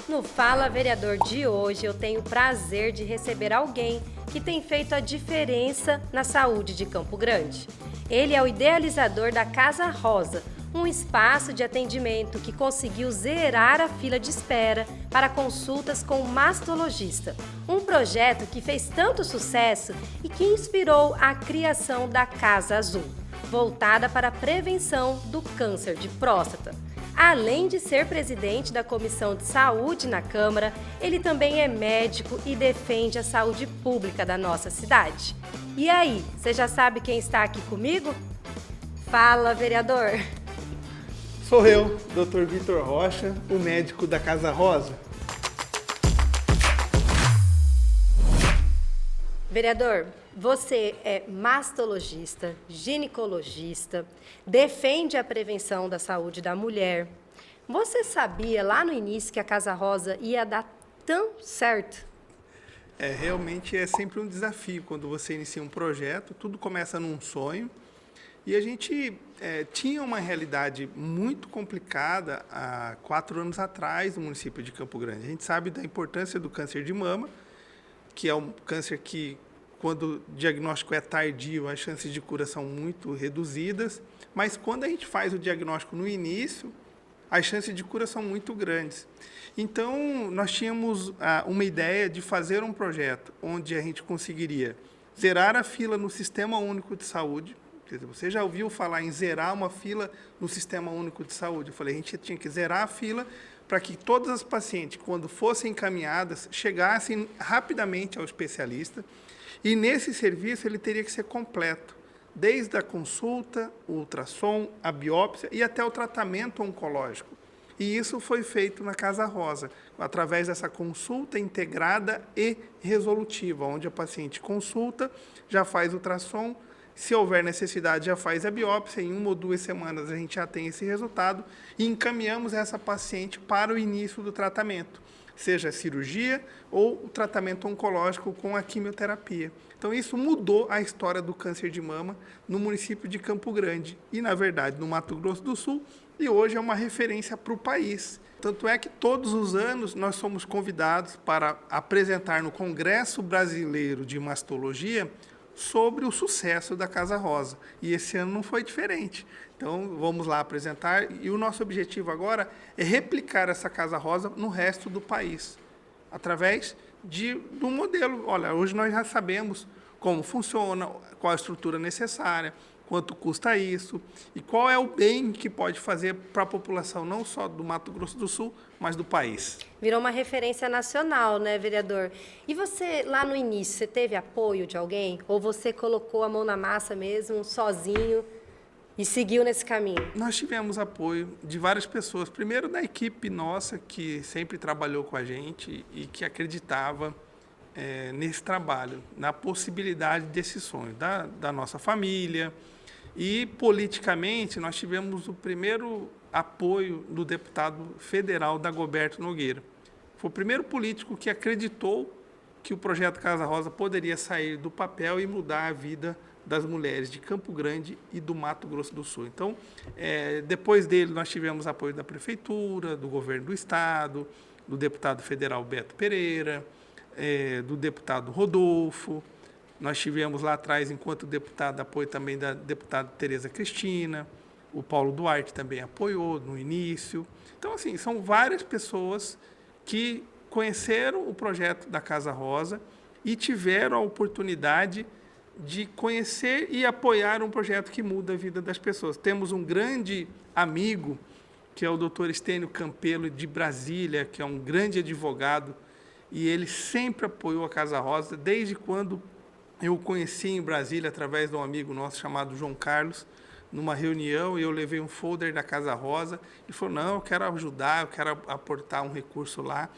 No Fala Vereador de hoje, eu tenho o prazer de receber alguém que tem feito a diferença na saúde de Campo Grande. Ele é o idealizador da Casa Rosa, um espaço de atendimento que conseguiu zerar a fila de espera para consultas com o mastologista. Um projeto que fez tanto sucesso e que inspirou a criação da Casa Azul, voltada para a prevenção do câncer de próstata. Além de ser presidente da Comissão de Saúde na Câmara, ele também é médico e defende a saúde pública da nossa cidade. E aí, você já sabe quem está aqui comigo? Fala, vereador! Sou eu, Dr. Vitor Rocha, o médico da Casa Rosa. Vereador, você é mastologista, ginecologista, defende a prevenção da saúde da mulher. Você sabia lá no início que a Casa Rosa ia dar tão certo? Realmente é sempre um desafio quando você inicia um projeto, tudo começa num sonho. E a gente tinha uma realidade muito complicada há 4 anos atrás no município de Campo Grande. A gente sabe da importância do câncer de mama, que é um câncer que, quando o diagnóstico é tardio, as chances de cura são muito reduzidas, mas quando a gente faz o diagnóstico no início, as chances de cura são muito grandes. Então, nós tínhamos uma ideia de fazer um projeto onde a gente conseguiria zerar a fila no Sistema Único de Saúde. Quer dizer, você já ouviu falar em zerar uma fila no Sistema Único de Saúde? Eu falei, a gente tinha que zerar a fila para que todas as pacientes, quando fossem encaminhadas, chegassem rapidamente ao especialista. E nesse serviço ele teria que ser completo, desde a consulta, o ultrassom, a biópsia e até o tratamento oncológico. E isso foi feito na Casa Rosa, através dessa consulta integrada e resolutiva, onde a paciente consulta, já faz o ultrassom, se houver necessidade, já faz a biópsia, em 1 ou 2 semanas a gente já tem esse resultado e encaminhamos essa paciente para o início do tratamento, seja a cirurgia ou o tratamento oncológico com a quimioterapia. Então, isso mudou a história do câncer de mama no município de Campo Grande e, na verdade, no Mato Grosso do Sul, e hoje é uma referência para o país. Tanto é que todos os anos nós somos convidados para apresentar no Congresso Brasileiro de Mastologia sobre o sucesso da Casa Rosa. E esse ano não foi diferente. Então, vamos lá apresentar. E o nosso objetivo agora é replicar essa Casa Rosa no resto do país, através do modelo. Olha, hoje nós já sabemos como funciona, qual a estrutura necessária, quanto custa isso e qual é o bem que pode fazer para a população, não só do Mato Grosso do Sul, mas do país. Virou uma referência nacional, né, vereador? E você, lá no início, você teve apoio de alguém? Ou você colocou a mão na massa mesmo, sozinho, e seguiu nesse caminho? Nós tivemos apoio de várias pessoas. Primeiro, da equipe nossa, que sempre trabalhou com a gente e que acreditava nesse trabalho, na possibilidade desse sonho, da nossa família. E, politicamente, nós tivemos o primeiro apoio do deputado federal Dagoberto Nogueira. Foi o primeiro político que acreditou que o projeto Casa Rosa poderia sair do papel e mudar a vida das mulheres de Campo Grande e do Mato Grosso do Sul. Então, depois dele, nós tivemos apoio da Prefeitura, do Governo do Estado, do deputado federal Beto Pereira, do deputado Rodolfo. Nós tivemos lá atrás, enquanto deputado, apoio também da deputada Tereza Cristina, o Paulo Duarte também apoiou no início. Então, assim, são várias pessoas que conheceram o projeto da Casa Rosa e tiveram a oportunidade de conhecer e apoiar um projeto que muda a vida das pessoas. Temos um grande amigo, que é o Dr. Estênio Campelo, de Brasília, que é um grande advogado, e ele sempre apoiou a Casa Rosa, desde quando eu o conheci em Brasília, através de um amigo nosso chamado João Carlos, numa reunião, e eu levei um folder da Casa Rosa, e falou, não, eu quero ajudar, eu quero aportar um recurso lá,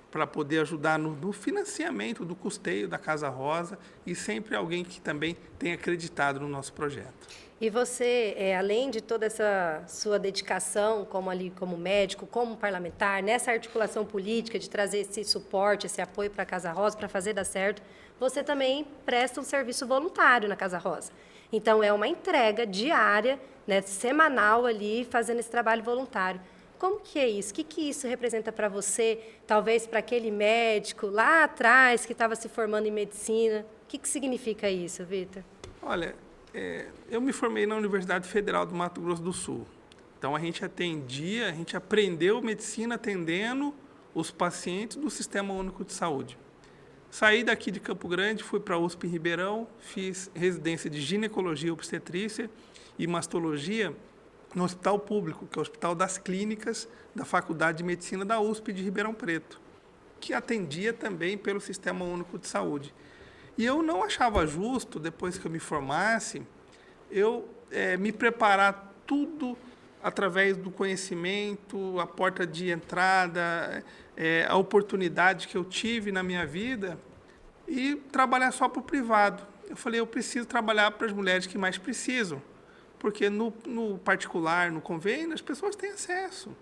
para poder ajudar no financiamento do custeio da Casa Rosa, e sempre alguém que também tem acreditado no nosso projeto. E você, além de toda essa sua dedicação como médico, como parlamentar, nessa articulação política de trazer esse suporte, esse apoio para a Casa Rosa, para fazer dar certo, você também presta um serviço voluntário na Casa Rosa. Então, é uma entrega diária, né, semanal ali, fazendo esse trabalho voluntário. Como que é isso? O que isso representa para você, talvez para aquele médico lá atrás que estava se formando em medicina? O que significa isso, Vitor? Olha, eu me formei na Universidade Federal do Mato Grosso do Sul. Então, a gente aprendeu medicina atendendo os pacientes do Sistema Único de Saúde. Saí daqui de Campo Grande, fui para a USP em Ribeirão, fiz residência de ginecologia, obstetrícia e mastologia no Hospital Público, que é o Hospital das Clínicas da Faculdade de Medicina da USP de Ribeirão Preto, que atendia também pelo Sistema Único de Saúde. E eu não achava justo, depois que eu me formasse, eu me preparar tudo através do conhecimento, a porta de entrada, a oportunidade que eu tive na minha vida e trabalhar só para o privado. Eu falei, eu preciso trabalhar para as mulheres que mais precisam, porque no particular, no convênio, as pessoas têm acesso.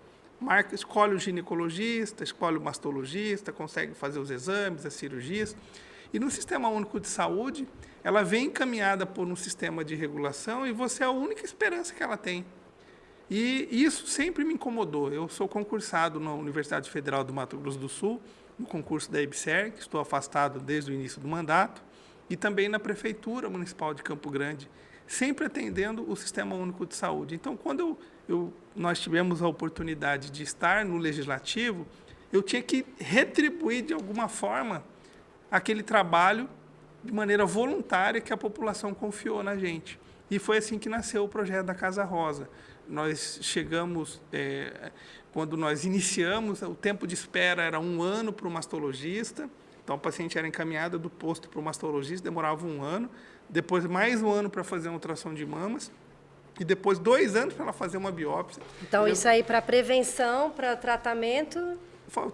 Escolhe o ginecologista, escolhe o mastologista, consegue fazer os exames, as cirurgias. E no Sistema Único de Saúde, ela vem encaminhada por um sistema de regulação e você é a única esperança que ela tem. E isso sempre me incomodou. Eu sou concursado na Universidade Federal do Mato Grosso do Sul, no concurso da EBSER, que estou afastado desde o início do mandato, e também na Prefeitura Municipal de Campo Grande, sempre atendendo o Sistema Único de Saúde. Então, quando nós tivemos a oportunidade de estar no Legislativo, eu tinha que retribuir de alguma forma aquele trabalho de maneira voluntária que a população confiou na gente. E foi assim que nasceu o projeto da Casa Rosa. Nós chegamos, quando nós iniciamos, o tempo de espera era 1 ano para o mastologista, então o paciente era encaminhado do posto para o mastologista, demorava 1 ano, depois mais 1 ano para fazer uma ultrassom de mamas, e depois 2 anos para ela fazer uma biópsia. Então, isso aí para prevenção, para tratamento...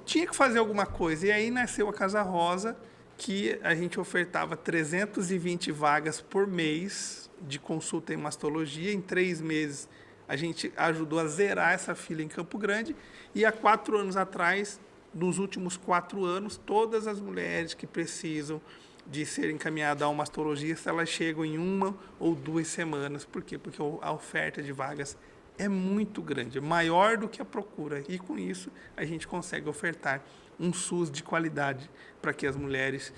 Tinha que fazer alguma coisa, e aí nasceu a Casa Rosa, que a gente ofertava 320 vagas por mês de consulta em mastologia. Em 3 meses, a gente ajudou a zerar essa fila em Campo Grande. E há 4 anos atrás, nos últimos 4 anos, todas as mulheres que precisam de ser encaminhadas a um mastologista, elas chegam em 1 ou 2 semanas. Por quê? Porque a oferta de vagas é muito grande, é maior do que a procura. E, com isso, a gente consegue ofertar um SUS de qualidade para que as mulheres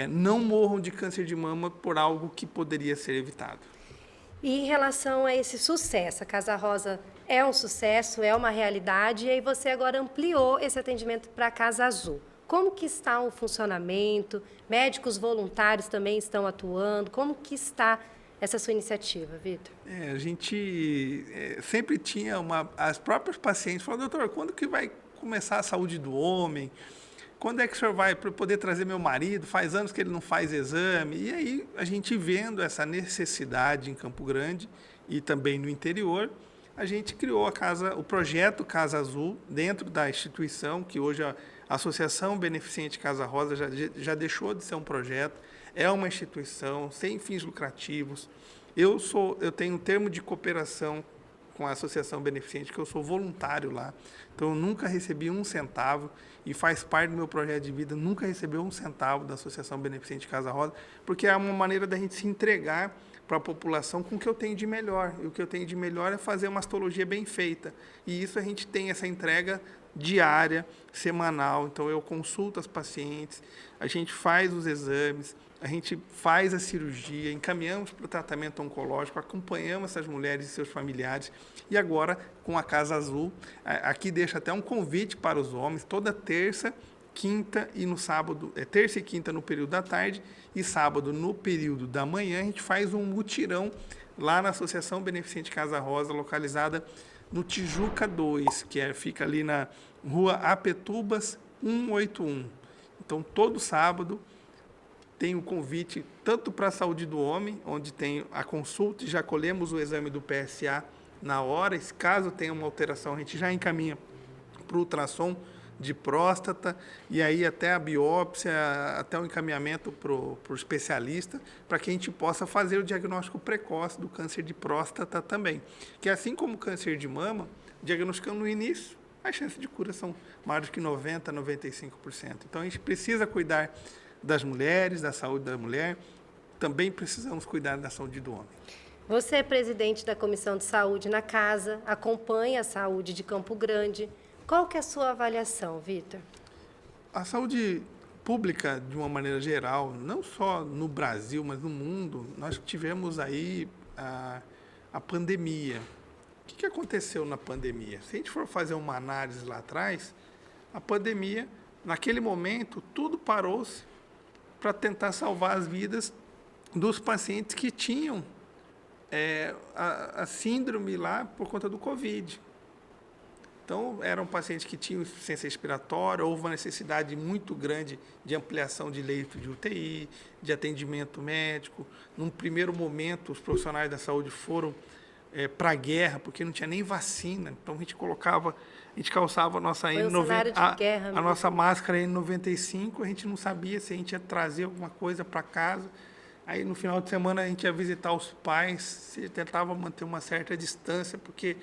não morram de câncer de mama por algo que poderia ser evitado. E em relação a esse sucesso, a Casa Rosa é um sucesso, é uma realidade, e aí você agora ampliou esse atendimento para a Casa Azul. Como que está o funcionamento? Médicos voluntários também estão atuando? Como que está essa sua iniciativa, Vitor? A gente sempre tinha as próprias pacientes falando, doutor, quando que vai começar a saúde do homem? Quando é que o senhor vai poder trazer meu marido? Faz anos que ele não faz exame. E aí, a gente vendo essa necessidade em Campo Grande e também no interior, a gente criou o projeto Casa Azul dentro da instituição, que hoje a Associação Beneficente Casa Rosa já deixou de ser um projeto, é uma instituição sem fins lucrativos. Eu tenho um termo de cooperação com a Associação Beneficente, que eu sou voluntário lá. Então, eu nunca recebi 1 centavo e faz parte do meu projeto de vida, nunca recebi 1 centavo da Associação Beneficente Casa Rosa, porque é uma maneira da gente se entregar para a população com o que eu tenho de melhor. E o que eu tenho de melhor é fazer uma mastologia bem feita. E isso a gente tem essa entrega diária, semanal. Então, eu consulto as pacientes, a gente faz os exames, a gente faz a cirurgia, encaminhamos para o tratamento oncológico, acompanhamos essas mulheres e seus familiares. E agora, com a Casa Azul, aqui deixa até um convite para os homens, toda terça, quinta e no sábado, terça e quinta no período da tarde e sábado no período da manhã, a gente faz um mutirão lá na Associação Beneficente Casa Rosa, localizada no Tijuca 2, que fica ali na rua Apetubas 181. Então, todo sábado tem um convite tanto para a saúde do homem, onde tem a consulta e já colhemos o exame do PSA na hora. Se caso tenha uma alteração, a gente já encaminha para o ultrassom de próstata e aí até a biópsia, até o encaminhamento para o especialista, para que a gente possa fazer o diagnóstico precoce do câncer de próstata também. Que assim como o câncer de mama, diagnosticando no início, as chances de cura são maiores que 90%, 95%. Então, a gente precisa cuidar das mulheres, da saúde da mulher, também precisamos cuidar da saúde do homem. Você é presidente da Comissão de Saúde na casa, acompanha a saúde de Campo Grande. Qual que é a sua avaliação, Vitor? A saúde pública, de uma maneira geral, não só no Brasil, mas no mundo, nós tivemos aí a pandemia. O que aconteceu na pandemia? Se a gente for fazer uma análise lá atrás, a pandemia, naquele momento, tudo parou-se para tentar salvar as vidas dos pacientes que tinham a síndrome lá por conta do Covid. Então, eram pacientes que tinham insuficiência respiratória, houve uma necessidade muito grande de ampliação de leito de UTI, de atendimento médico. Num primeiro momento, os profissionais da saúde foram para a guerra, porque não tinha nem vacina. Então, a gente calçava a nossa a nossa máscara N95, a gente não sabia se a gente ia trazer alguma coisa para casa. Aí, no final de semana, a gente ia visitar os pais, se tentava manter uma certa distância, porque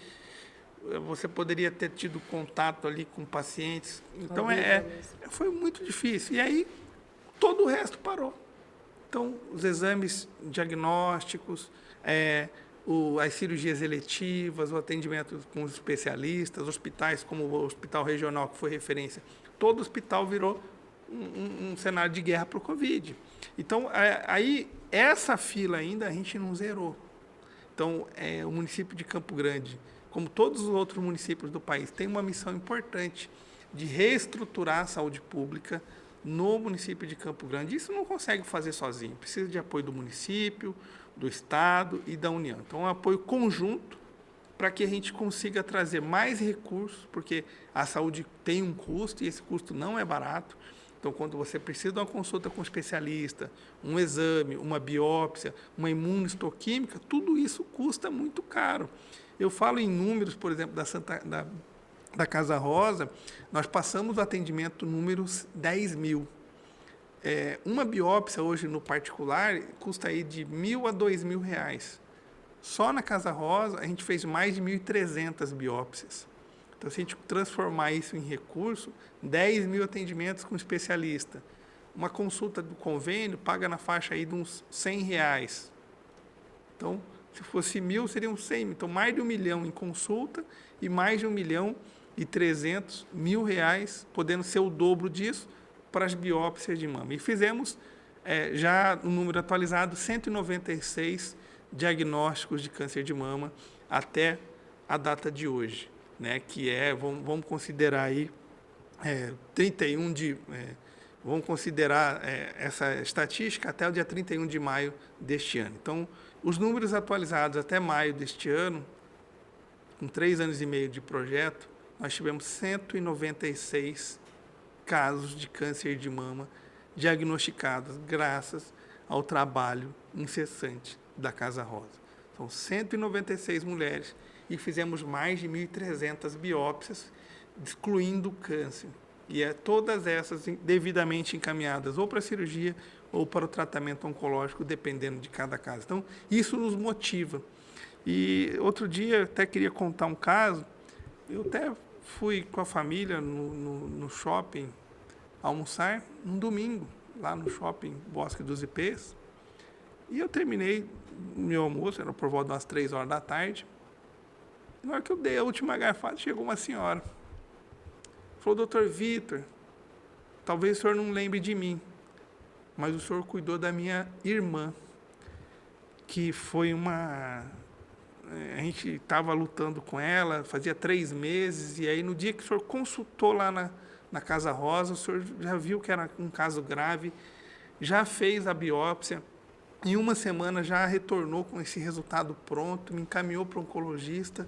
você poderia ter tido contato ali com pacientes. Então, foi muito difícil. E aí, todo o resto parou. Então, os exames diagnósticos, as cirurgias eletivas, o atendimento com os especialistas, hospitais como o Hospital Regional, que foi referência, todo hospital virou um cenário de guerra para o Covid. Então, aí, essa fila ainda a gente não zerou. Então, o município de Campo Grande, como todos os outros municípios do país, tem uma missão importante de reestruturar a saúde pública no município de Campo Grande. Isso não consegue fazer sozinho, precisa de apoio do município, do Estado e da União. Então, é um apoio conjunto para que a gente consiga trazer mais recursos, porque a saúde tem um custo e esse custo não é barato. Então, quando você precisa de uma consulta com um especialista, um exame, uma biópsia, uma imunohistoquímica, tudo isso custa muito caro. Eu falo em números, por exemplo, da Casa Rosa, nós passamos o atendimento números 10 mil. Uma biópsia hoje no particular custa aí de R$1.000 a R$2.000. Só na Casa Rosa a gente fez mais de 1.300 biópsias. Então, se a gente transformar isso em recurso, 10 mil atendimentos com especialista. Uma consulta do convênio paga na faixa aí de uns R$100. Então, se fosse 1.000, seriam 100. Então, mais de R$1 milhão em consulta e mais de R$1.300.000, podendo ser o dobro disso, para as biópsias de mama. E fizemos, já no número atualizado, 196 diagnósticos de câncer de mama até a data de hoje, né? Que vamos considerar aí, 31 de... vamos considerar essa estatística até o dia 31 de maio deste ano. Então, os números atualizados até maio deste ano, com 3 anos e meio de projeto, nós tivemos 196 casos de câncer de mama diagnosticados graças ao trabalho incessante da Casa Rosa. São 196 mulheres e fizemos mais de 1.300 biópsias, excluindo o câncer. E todas essas devidamente encaminhadas ou para a cirurgia ou para o tratamento oncológico, dependendo de cada caso. Então, isso nos motiva. E outro dia, até queria contar um caso, eu até fui com a família no shopping almoçar, um domingo, lá no shopping Bosque dos Ipês, e eu terminei meu almoço, era por volta de umas 3 horas da tarde, e na hora que eu dei a última garfada, chegou uma senhora. Falou: doutor Vitor, talvez o senhor não lembre de mim, mas o senhor cuidou da minha irmã, que foi a gente estava lutando com ela, fazia 3 meses, e aí no dia que o senhor consultou lá na Casa Rosa, o senhor já viu que era um caso grave, já fez a biópsia, em uma semana já retornou com esse resultado pronto, me encaminhou para o oncologista,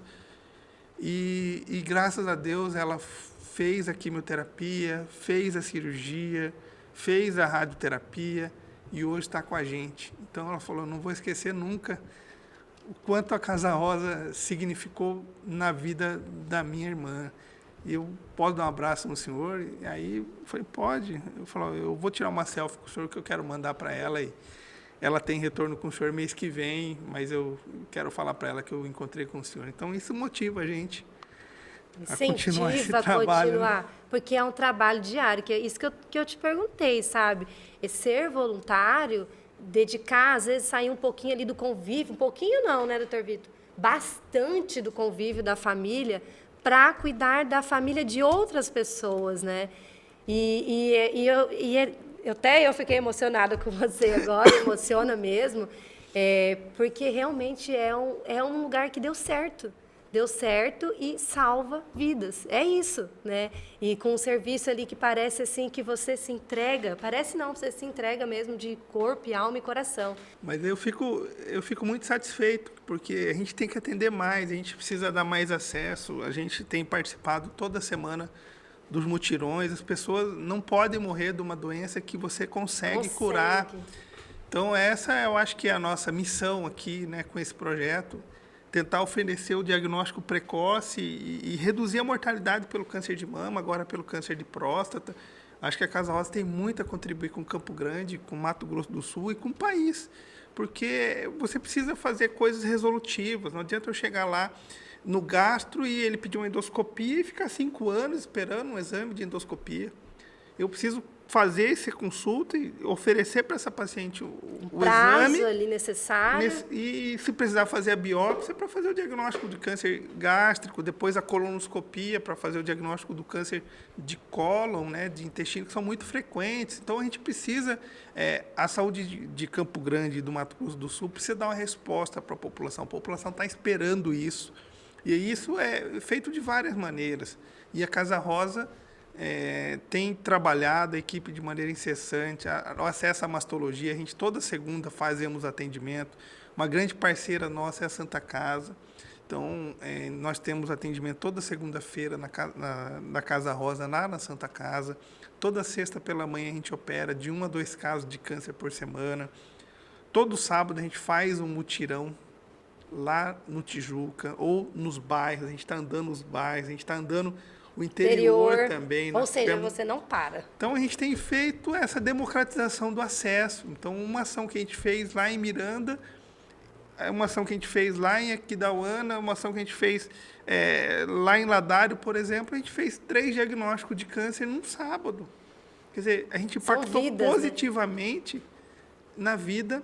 e graças a Deus ela fez a quimioterapia, fez a cirurgia, fez a radioterapia e hoje está com a gente. Então ela falou: não vou esquecer nunca o quanto a Casa Rosa significou na vida da minha irmã. E eu posso dar um abraço no senhor? E aí eu falei: pode. Eu falei: eu vou tirar uma selfie com o senhor que eu quero mandar para ela. E ela tem retorno com o senhor mês que vem, mas eu quero falar para ela que eu encontrei com o senhor. Então isso motiva a gente a continuar esse trabalho. Porque é um trabalho diário, que é isso que eu te perguntei, sabe? E ser voluntário dedicar, às vezes, sair um pouquinho ali do convívio, um pouquinho não, né, doutor Vitor? Bastante do convívio da família para cuidar da família de outras pessoas, né? Eu fiquei emocionada com você agora, emociona mesmo, porque realmente é um lugar que deu certo. Deu certo e salva vidas. É isso, né? E com um serviço ali que parece assim que você se entrega, parece não, você se entrega mesmo de corpo, e alma e coração. Mas eu fico muito satisfeito, porque a gente tem que atender mais, a gente precisa dar mais acesso, a gente tem participado toda semana dos mutirões, as pessoas não podem morrer de uma doença que você consegue curar. Então, essa eu acho que é a nossa missão aqui, né, com esse projeto, tentar oferecer o diagnóstico precoce e reduzir a mortalidade pelo câncer de mama, agora pelo câncer de próstata. Acho que a Casa Rosa tem muito a contribuir com Campo Grande, com Mato Grosso do Sul e com o país, porque você precisa fazer coisas resolutivas. Não adianta eu chegar lá no gastro e ele pedir uma endoscopia e ficar 5 anos esperando um exame de endoscopia. Eu preciso fazer essa consulta e oferecer para essa paciente o prazo exame ali necessário. E se precisar fazer a biópsia para fazer o diagnóstico de câncer gástrico, depois a colonoscopia para fazer o diagnóstico do câncer de cólon, né, de intestino, que são muito frequentes. Então a gente precisa, a saúde de Campo Grande e do Mato Grosso do Sul precisa dar uma resposta para a população. A população está esperando isso. E isso é feito de várias maneiras. E a Casa Rosa tem trabalhado a equipe de maneira incessante, o acesso à mastologia, a gente toda segunda fazemos atendimento, uma grande parceira nossa é a Santa Casa, então nós temos atendimento toda segunda-feira na Casa Rosa, lá na Santa Casa, toda sexta pela manhã a gente opera de 1 a 2 casos de câncer por semana, todo sábado a gente faz um mutirão lá no Tijuca ou nos bairros, a gente está andando nos bairros, a gente está andando o interior também. Ou seja, você não para. Então, a gente tem feito essa democratização do acesso. Então, uma ação que a gente fez lá em Miranda, uma ação que a gente fez lá em Aquidauana, uma ação que a gente fez lá em Ladário, por exemplo, a gente fez 3 diagnósticos de câncer num sábado. Quer dizer, a gente impactou positivamente, né, na vida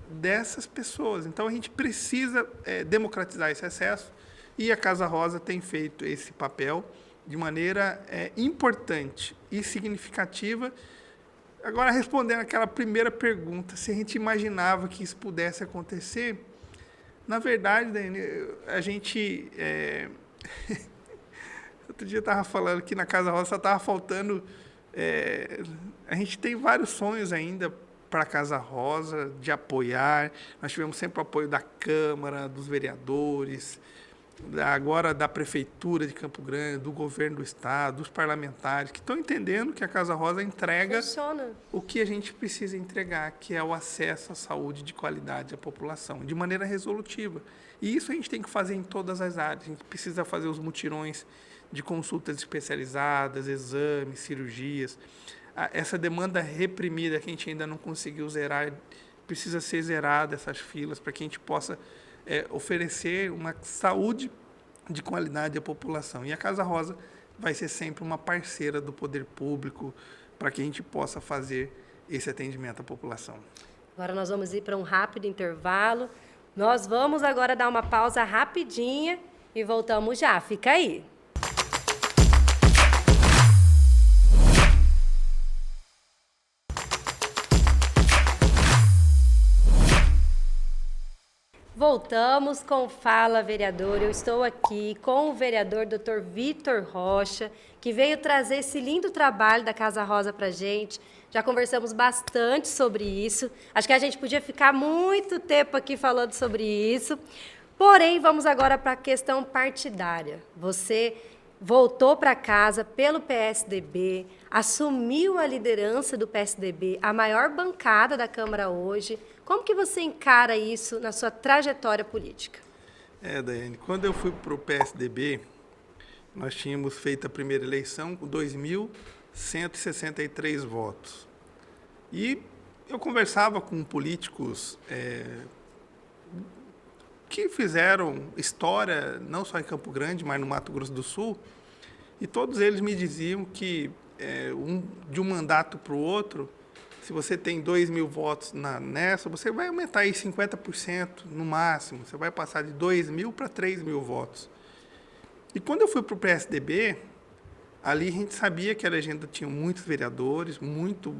dessas pessoas. Então, a gente precisa democratizar esse acesso e a Casa Rosa tem feito esse papel de maneira importante e significativa. Agora, respondendo aquela primeira pergunta, se a gente imaginava que isso pudesse acontecer, na verdade, Daiane, a gente... outro dia eu estava falando que na Casa Rosa só estava faltando... a gente tem vários sonhos ainda para a Casa Rosa, de apoiar. Nós tivemos sempre o apoio da Câmara, dos vereadores, agora da Prefeitura de Campo Grande, do Governo do Estado, dos parlamentares, que estão entendendo que a Casa Rosa entrega o que a gente precisa entregar, que é o acesso à saúde de qualidade à população, de maneira resolutiva. E isso a gente tem que fazer em todas as áreas. A gente precisa fazer os mutirões de consultas especializadas, exames, cirurgias. Essa demanda reprimida que a gente ainda não conseguiu zerar, precisa ser zerada, essas filas, para que a gente possa oferecer uma saúde de qualidade à população. E a Casa Rosa vai ser sempre uma parceira do poder público para que a gente possa fazer esse atendimento à população. Agora nós vamos ir para um rápido intervalo. Nós vamos agora dar uma pausa rapidinha e voltamos já. Fica aí. Voltamos com Fala Vereador. Eu estou aqui com o vereador Dr. Vitor Rocha, que veio trazer esse lindo trabalho da Casa Rosa para a gente. Já conversamos bastante sobre isso. Acho que a gente podia ficar muito tempo aqui falando sobre isso. Porém, vamos agora para a questão partidária. Você voltou para casa pelo PSDB, assumiu a liderança do PSDB, a maior bancada da Câmara hoje. Como que você encara isso na sua trajetória política? Daiane, quando eu fui para o PSDB, nós tínhamos feito a primeira eleição com 2.163 votos. E eu conversava com políticos que fizeram história, não só em Campo Grande, mas no Mato Grosso do Sul, e todos eles me diziam que de um mandato para o outro Se você tem 2.000 votos nessa, você vai aumentar aí 50% no máximo. Você vai passar de 2.000 para 3.000 votos. E quando eu fui para o PSDB, ali a gente sabia que a legenda tinha muitos vereadores, muito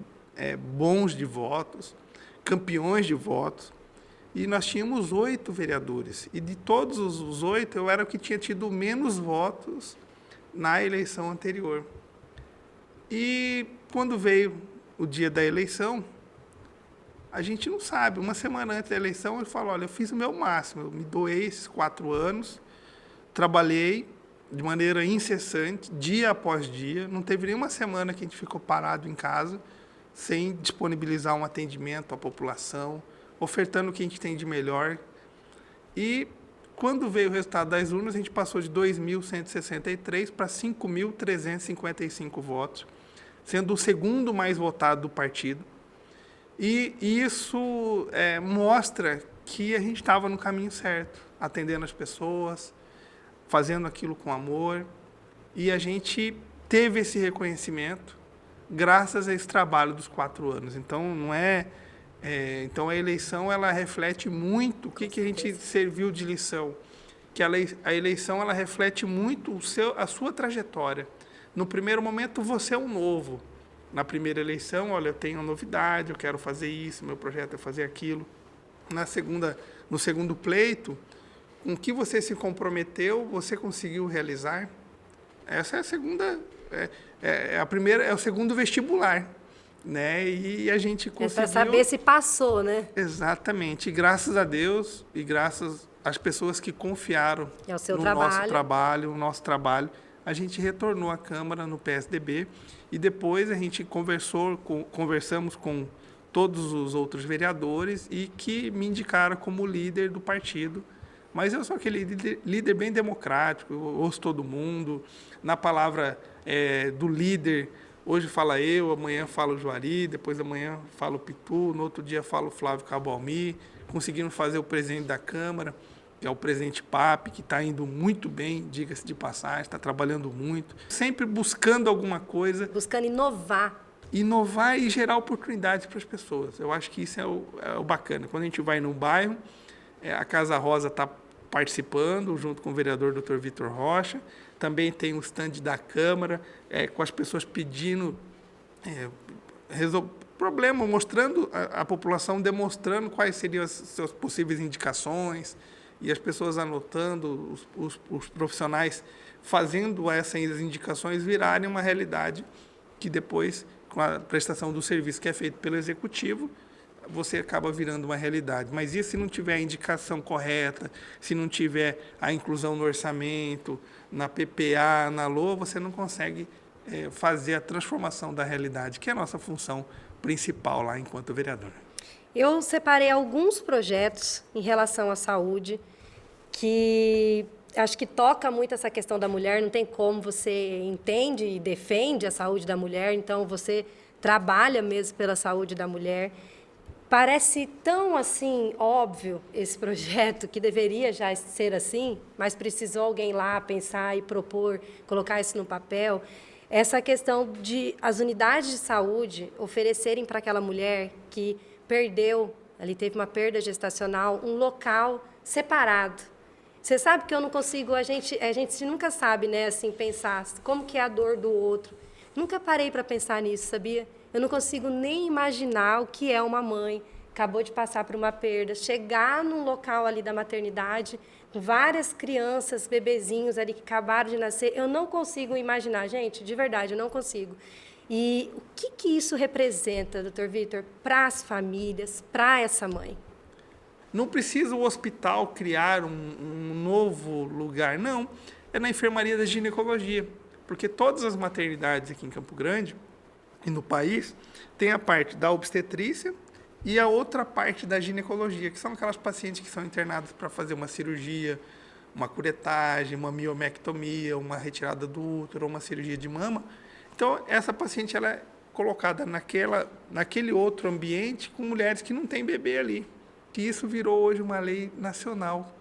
bons de votos, campeões de votos. E nós tínhamos 8 vereadores. E de todos os 8, eu era o que tinha tido menos votos na eleição anterior. E quando veio o dia da eleição, a gente não sabe. Uma semana antes da eleição, eu falo, olha, eu fiz o meu máximo. Eu me doei esses 4 anos, trabalhei de maneira incessante, dia após dia. Não teve nenhuma semana que a gente ficou parado em casa, sem disponibilizar um atendimento à população, ofertando o que a gente tem de melhor. E quando veio o resultado das urnas, a gente passou de 2.163 para 5.355 votos, sendo o segundo mais votado do partido. E isso mostra que a gente estava no caminho certo, atendendo as pessoas, fazendo aquilo com amor. E a gente teve esse reconhecimento graças a esse trabalho dos 4 anos. Então, não então, a eleição ela reflete muito o que a gente serviu de lição. Que a eleição ela reflete muito a sua trajetória. No primeiro momento, você é um novo. Na primeira eleição, olha, eu tenho uma novidade, eu quero fazer isso, meu projeto é fazer aquilo. No segundo pleito, com o que você se comprometeu, você conseguiu realizar. Essa é a segunda, a primeira, é o segundo vestibular, né? E a gente conseguiu. Para saber se passou, né? Exatamente. E graças a Deus e graças às pessoas que confiaram no nosso trabalho, a gente retornou à Câmara no PSDB e depois a gente conversamos com todos os outros vereadores e que me indicaram como líder do partido. Mas eu sou aquele líder bem democrático, eu ouço todo mundo. Na palavra do líder, hoje fala eu, amanhã fala o Juari, depois amanhã fala o Pitu, no outro dia fala o Flávio Cabalmi. Conseguimos fazer o presidente da Câmara, que é o presidente Pape, que está indo muito bem, diga-se de passagem, está trabalhando muito. Sempre buscando alguma coisa. Buscando inovar. Inovar e gerar oportunidades para as pessoas. Eu acho que isso é o bacana. Quando a gente vai num bairro, a Casa Rosa está participando, junto com o vereador Dr. Vitor Rocha. Também tem um stand da Câmara, com as pessoas pedindo problema, mostrando a população, demonstrando quais seriam as suas possíveis indicações, e as pessoas anotando, os profissionais fazendo essas indicações virarem uma realidade que depois, com a prestação do serviço que é feito pelo Executivo, você acaba virando uma realidade. Mas e se não tiver a indicação correta, se não tiver a inclusão no orçamento, na PPA, na LOA, você não consegue fazer a transformação da realidade, que é a nossa função principal lá enquanto vereador. Eu separei alguns projetos em relação à saúde que acho que toca muito essa questão da mulher. Não tem como, você entende e defende a saúde da mulher, então você trabalha mesmo pela saúde da mulher. Parece tão assim óbvio esse projeto, que deveria já ser assim, mas precisou alguém lá pensar e propor, colocar isso no papel. Essa questão de as unidades de saúde oferecerem para aquela mulher que perdeu, ali teve uma perda gestacional, um local separado. Você sabe que eu não consigo, a gente nunca sabe, né, assim, pensar como que é a dor do outro. Nunca parei para pensar nisso, sabia? Eu não consigo nem imaginar o que é uma mãe, acabou de passar por uma perda, chegar num local ali da maternidade, com várias crianças, bebezinhos ali que acabaram de nascer. Eu não consigo imaginar, gente, de verdade, eu não consigo. E o que isso representa, doutor Vitor, para as famílias, para essa mãe? Não precisa o hospital criar um novo lugar, não. É na enfermaria da ginecologia, porque todas as maternidades aqui em Campo Grande e no país tem a parte da obstetrícia e a outra parte da ginecologia, que são aquelas pacientes que são internadas para fazer uma cirurgia, uma curetagem, uma miomectomia, uma retirada do útero, uma cirurgia de mama. Então, essa paciente ela é colocada naquele outro ambiente com mulheres que não têm bebê ali. Que isso virou hoje uma lei nacional.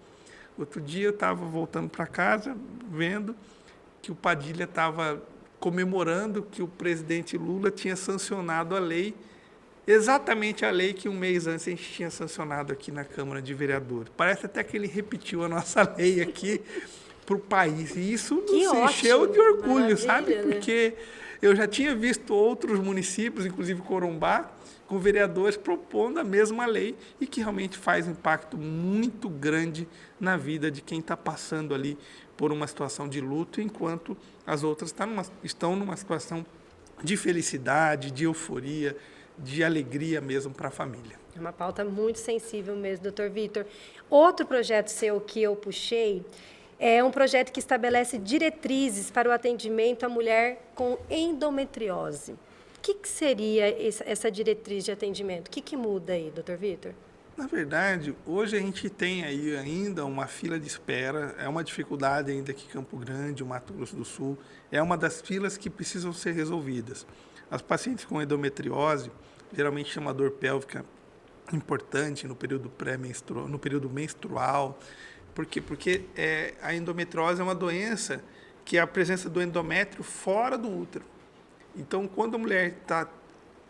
Outro dia eu estava voltando para casa, vendo que o Padilha estava comemorando que o presidente Lula tinha sancionado a lei exatamente a lei que um mês antes a gente tinha sancionado aqui na Câmara de Vereadores. Parece até que ele repetiu a nossa lei aqui para o país. E isso nos encheu de orgulho, sabe? Porque eu já tinha visto outros municípios, inclusive Corumbá, com vereadores propondo a mesma lei e que realmente faz um impacto muito grande na vida de quem está passando ali por uma situação de luto, enquanto as outras estão numa situação de felicidade, de euforia, de alegria mesmo para a família. É uma pauta muito sensível mesmo, doutor Vitor. Outro projeto seu que eu puxei é um projeto que estabelece diretrizes para o atendimento à mulher com endometriose. O que seria essa diretriz de atendimento? O que muda aí, doutor Vitor? Na verdade, hoje a gente tem aí ainda uma fila de espera, é uma dificuldade ainda aqui em Campo Grande, o Mato Grosso do Sul, é uma das filas que precisam ser resolvidas. As pacientes com endometriose, geralmente têm uma dor pélvica importante no período pré-menstrual, no período menstrual. Por quê? Porque a endometriose é uma doença que é a presença do endométrio fora do útero. Então, quando a mulher está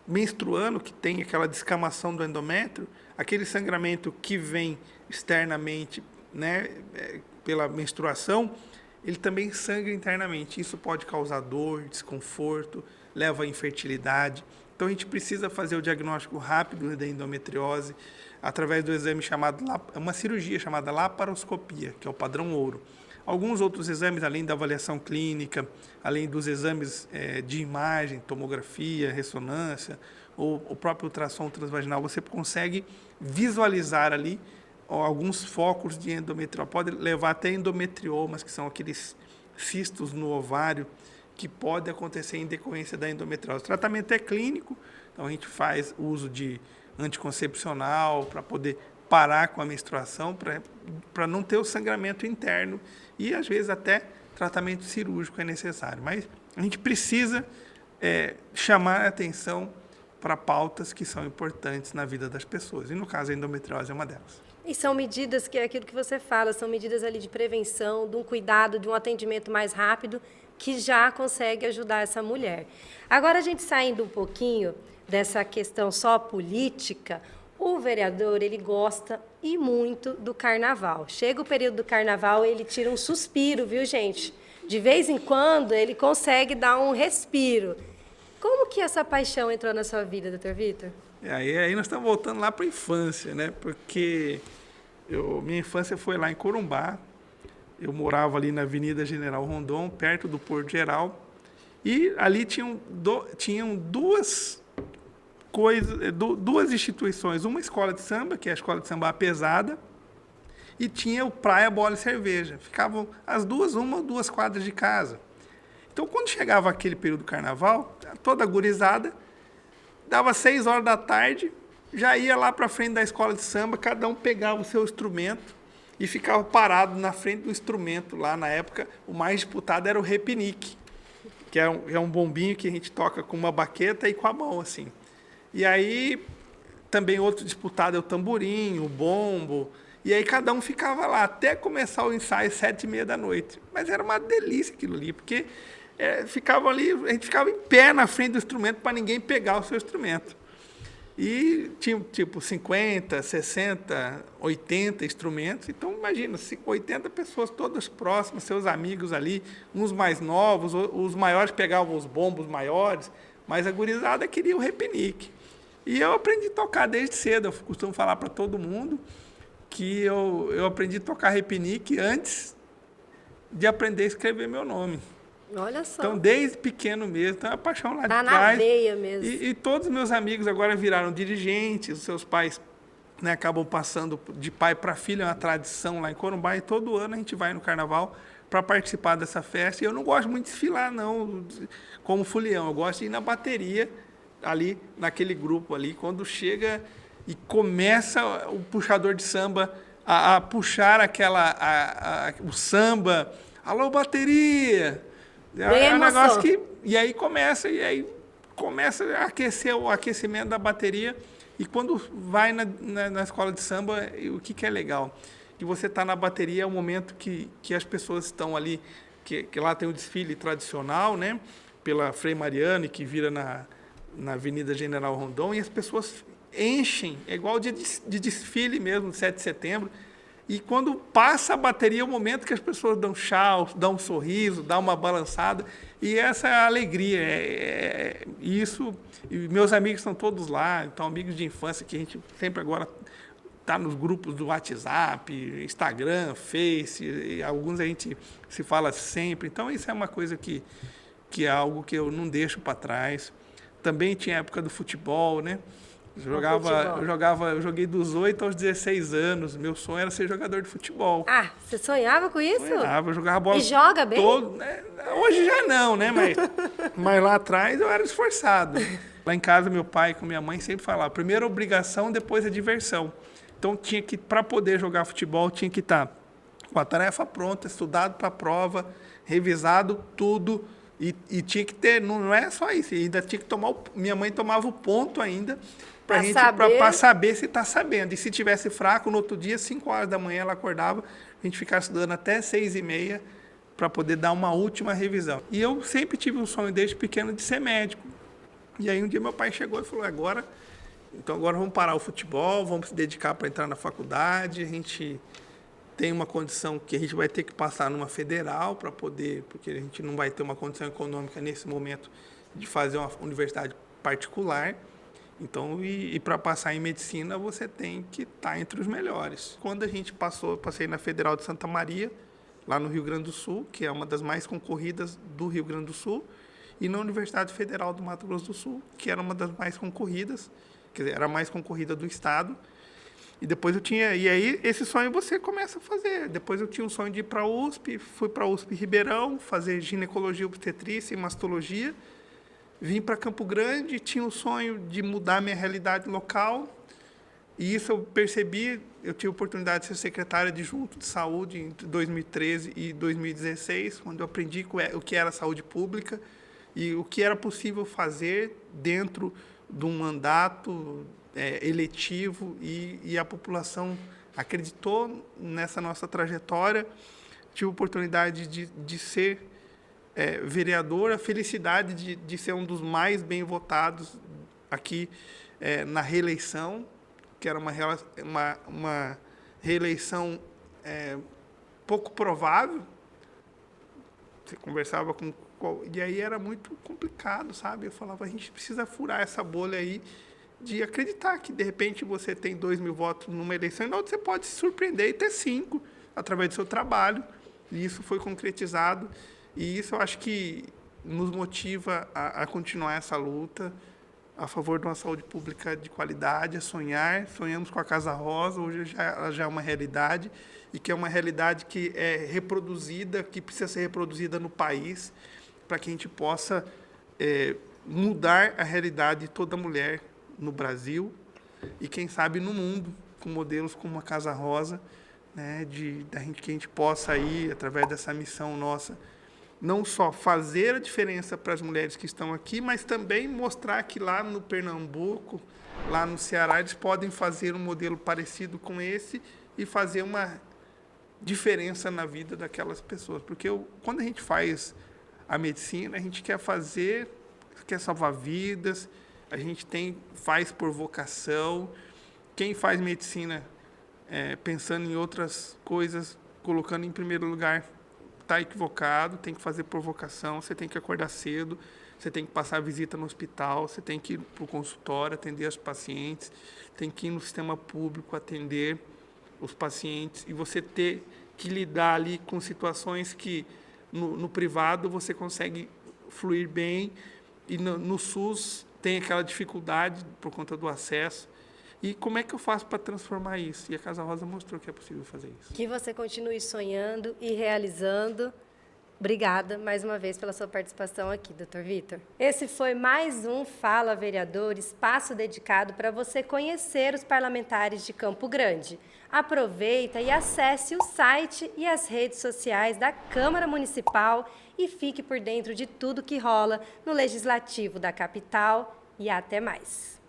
menstruando, que tem aquela descamação do endométrio, aquele sangramento que vem externamente, né, pela menstruação, ele também sangra internamente. Isso pode causar dor, desconforto, leva à infertilidade. Então, a gente precisa fazer o diagnóstico rápido da endometriose através do exame uma cirurgia chamada laparoscopia, que é o padrão ouro. Alguns outros exames, além da avaliação clínica, além dos exames de imagem, tomografia, ressonância, ou o próprio ultrassom transvaginal, você consegue visualizar ali alguns focos de endometriose. Pode levar até endometriomas, que são aqueles cistos no ovário, que pode acontecer em decorrência da endometriose. O tratamento é clínico, então a gente faz uso de anticoncepcional para poder parar com a menstruação, para não ter o sangramento interno e, às vezes, até tratamento cirúrgico é necessário. Mas a gente precisa chamar a atenção para pautas que são importantes na vida das pessoas. E, no caso, a endometriose é uma delas. E são medidas que é aquilo que você fala, são medidas ali de prevenção, de um cuidado, de um atendimento mais rápido, que já consegue ajudar essa mulher. Agora, a gente saindo um pouquinho dessa questão só política, o vereador, ele gosta e muito do carnaval. Chega o período do carnaval, ele tira um suspiro, viu, gente? De vez em quando, ele consegue dar um respiro. Como que essa paixão entrou na sua vida, doutor Vitor? Aí nós estamos voltando lá para a infância, né? Porque minha infância foi lá em Corumbá. Eu morava ali na Avenida General Rondon, perto do Porto Geral. E ali tinham duas instituições. Uma escola de samba, que é a Escola de Samba Pesada, e tinha o Praia, Bola e Cerveja. Ficavam as duas, uma ou duas quadras de casa. Então, quando chegava aquele período do carnaval, toda gurizada, dava 6 horas da tarde, já ia lá para frente da escola de samba, cada um pegava o seu instrumento e ficava parado na frente do instrumento. Lá na época, o mais disputado era o repinique, que é um bombinho que a gente toca com uma baqueta e com a mão, assim. E aí, também outro disputado é o tamborim, o bombo. E aí cada um ficava lá até começar o ensaio às 7h30 da noite. Mas era uma delícia aquilo ali, porque a gente ficava em pé na frente do instrumento para ninguém pegar o seu instrumento. E tinha tipo 50, 60, 80 instrumentos. Então, imagina, 80 pessoas todas próximas, seus amigos ali, uns mais novos, os maiores pegavam os bombos maiores, mas a gurizada queria o repinique. E eu aprendi a tocar desde cedo. Eu costumo falar para todo mundo que eu aprendi a tocar repinique antes de aprender a escrever meu nome. Olha só. Então, desde pequeno mesmo, então é uma paixão lá de trás. Tá na veia mesmo. E todos os meus amigos agora viraram dirigentes, os seus pais, né, acabam passando de pai para filho, é uma tradição lá em Corumbá, e todo ano a gente vai no carnaval para participar dessa festa. E eu não gosto muito de desfilar, não, como folião. Eu gosto de ir na bateria, ali, naquele grupo ali, quando chega e começa o puxador de samba a puxar o samba. Alô, bateria! É um negócio que... E aí começa a aquecer o aquecimento da bateria. E quando vai na escola de samba, o que é legal? Que você está na bateria, é o momento que as pessoas estão ali, que lá tem o desfile tradicional, né? Pela Frei Mariano, que vira na Avenida General Rondon e as pessoas enchem, é igual dia de desfile mesmo, 7 de setembro. E quando passa a bateria, é o momento que as pessoas dão tchau, dão um sorriso, dão uma balançada. E essa é a alegria. Isso. E meus amigos estão todos lá, então amigos de infância que a gente sempre agora está nos grupos do WhatsApp, Instagram, Face, e alguns a gente se fala sempre. Então isso é uma coisa que é algo que eu não deixo para trás. Também tinha a época do futebol, né? Eu joguei dos 8 aos 16 anos. Meu sonho era ser jogador de futebol. Ah, você sonhava com isso? Sonhava, eu jogava bola. E joga bem? Né? Hoje já não, né? Mas lá atrás eu era esforçado. Lá em casa, meu pai com minha mãe sempre falavam, primeiro obrigação, depois a diversão. Então, para poder jogar futebol, tinha que estar com a tarefa pronta, estudado para a prova, revisado tudo. E tinha que ter, não é só isso, ainda tinha que tomar, minha mãe tomava o ponto ainda, para saber se está sabendo. E se tivesse fraco, no outro dia, 5 horas da manhã, ela acordava, a gente ficava estudando até 6h30, para poder dar uma última revisão. E eu sempre tive um sonho desde pequeno de ser médico. E aí um dia meu pai chegou e falou, agora vamos parar o futebol, vamos se dedicar para entrar na faculdade, a gente tem uma condição que a gente vai ter que passar numa federal para poder, porque a gente não vai ter uma condição econômica nesse momento de fazer uma universidade particular. Então, e para passar em medicina, você tem que estar entre os melhores. Quando a gente eu passei na Federal de Santa Maria, lá no Rio Grande do Sul, que é uma das mais concorridas do Rio Grande do Sul, e na Universidade Federal do Mato Grosso do Sul, que era uma das mais concorridas, quer dizer, era a mais concorrida do estado. E depois e aí esse sonho você começa a fazer. Depois eu tinha um sonho de ir para a USP, fui para a USP Ribeirão, fazer ginecologia, obstetrícia e mastologia. Vim para Campo Grande, tinha o sonho de mudar minha realidade local. E isso eu percebi, eu tive a oportunidade de ser secretário adjunto de saúde entre 2013 e 2016, onde eu aprendi o que era saúde pública e o que era possível fazer dentro de um mandato eletivo, e a população acreditou nessa nossa trajetória. Tive a oportunidade de ser vereador, a felicidade de ser um dos mais bem votados aqui na reeleição, que era uma reeleição pouco provável. Você conversava e aí era muito complicado, sabe? Eu falava, a gente precisa furar essa bolha aí de acreditar que, de repente, você tem 2.000 votos numa eleição, e na outra você pode se surpreender e ter 5, através do seu trabalho. E isso foi concretizado. E isso eu acho que nos motiva a continuar essa luta a favor de uma saúde pública de qualidade, a sonhar. Sonhamos com a Casa Rosa, hoje ela já é uma realidade, e que é uma realidade que é reproduzida, que precisa ser reproduzida no país, para que a gente possa mudar a realidade de toda mulher no Brasil e, quem sabe, no mundo, com modelos como a Casa Rosa, né, que a gente possa aí, através dessa missão nossa, não só fazer a diferença para as mulheres que estão aqui, mas também mostrar que lá no Pernambuco, lá no Ceará, eles podem fazer um modelo parecido com esse e fazer uma diferença na vida daquelas pessoas. Porque quando a gente faz a medicina, a gente quer salvar vidas, a gente faz por vocação. Quem faz medicina pensando em outras coisas, colocando em primeiro lugar, está equivocado. Tem que fazer por vocação, você tem que acordar cedo, você tem que passar a visita no hospital, você tem que ir para o consultório, atender os pacientes, tem que ir no sistema público, atender os pacientes, e você ter que lidar ali com situações que no privado você consegue fluir bem, e no SUS tem aquela dificuldade por conta do acesso. E como é que eu faço para transformar isso? E a Casa Rosa mostrou que é possível fazer isso. Que você continue sonhando e realizando. Obrigada mais uma vez pela sua participação aqui, Dr. Vitor. Esse foi mais um Fala Vereador, espaço dedicado para você conhecer os parlamentares de Campo Grande. Aproveita e acesse o site e as redes sociais da Câmara Municipal e fique por dentro de tudo que rola no Legislativo da capital. E até mais.